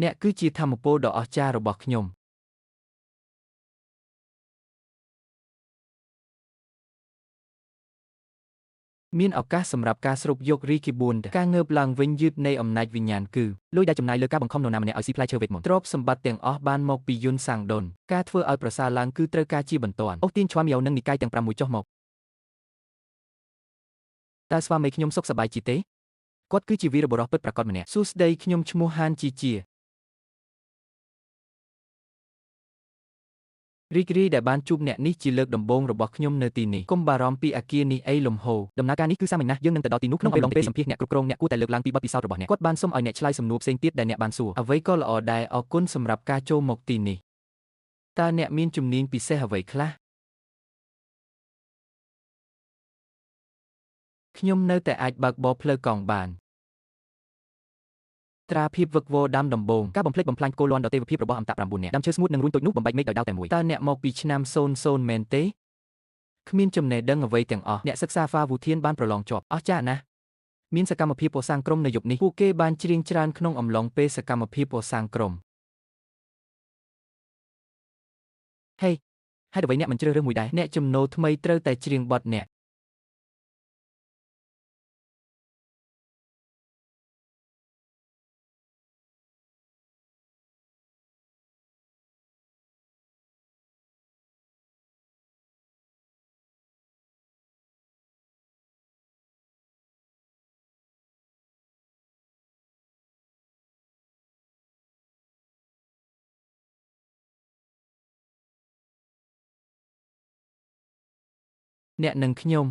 អ្នកគឺជាធម្មពលដ៏អស្ចារ្យរបស់ខ្ញុំមានឱកាសសម្រាប់ការស្រូបយករីគីបួនការងើបឡើងវិញយឺតនៃអំណាចវិញ្ញាណគឺលុយដែលចំណាយលើការបង្ខំនរណាម្នាក់ឲ្យស៊ីផ្លែឈើវេទមន្តទ្រព្យសម្បត្តិទាំងអស់បានមកពីយុនសាំងដុនការធ្វើឲ្យប្រសើរឡើងគឺត្រូវការជាបន្ទាន់អូសទាញឈ្វាមីយ៉ូនិងនិកាយទាំង6ចុះមកតើស្វាមីខ្ញុំសុខសប្បាយជាទេគាត់គឺជាវីរបុរសពិតប្រាកដម្នាក់សួស្ដីខ្ញុំឈ្មោះហានជីជារីករាយដែលបានជួបអ្នកនេះជាលើកដំបូងរបស់ខ្ញុំនៅទីនេះកុំបារម្ភពីអគារនេះអីលំហូរដំណើរការនេះគឺសាមញ្ញណាស់យើងនឹងទៅដល់ទីនោះក្នុងអំឡុងពេលសម្ភាសន៍អ្នកគ្រប់គ្រងអ្នកគួរតែលើកឡើងពីបទពិសោធន៍របស់អ្នកគាត់បានសុំឲ្យអ្នកឆ្លើយសំណួរផ្សេងទៀតដែលអ្នកបានសួរអ្វីក៏ល្អដែរអរគុណសម្រាប់ការចូលមកទីនេះតើអ្នកមានជំនាញពិសេសអ្វីខ្លះខ្ញុំនៅតែអាចបើកបរផ្លូវកង់បានត្រាភាពវឹកវរដាំដំបងការបំផ្លិចបំផ្លាញគោលានដ៏ទេវភាពរបស់អមតៈ9នាក់ដាំឈើស្ងួតនិងរួញតូចនោះបំបែកមែកដោយដាវតែមួយតើអ្នកមកពីឆ្នាំ00មែនទេគ្មានចំណេះដឹងអ្វីទាំងអស់អ្នកសិក្សាហ្វាវូធានបានប្រឡងជាប់អស្ចារ្យណាស់មានសកម្មភាពពសាងក្រុមនៅយប់នេះពួកគេបានច្រៀងច្រើនក្នុងអំឡុងពេលសកម្មភាពពសាងក្រុមហេហេតុអ្វីអ្នកមិនជ្រើសរើសមួយដែរអ្នកចំណូលថ្មីត្រូវតែច្រៀងបទអ្នកអ្នកនិងខ្ញុំ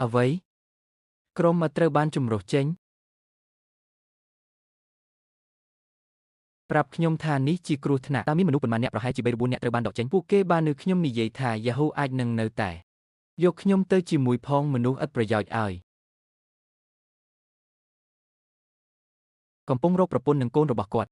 អ្វីក្រុមត្រូវបានជំរុះចេញប្រាប់ខ្ញុំថានេះជាគ្រោះថ្នាក់តើមានមនុស្សប៉ុន្មានអ្នកប្រហែលជា3 4អ្នកត្រូវបានដកចេញពួកគេបាននៅខ្ញុំនិយាយថា Yahoo អាចនឹងនៅតែយកខ្ញុំទៅជាមួយផងមនុស្សឥតប្រយោជន៍ឲ្យកំពុងរកប្រពន្ធនិងកូនរបស់គាត់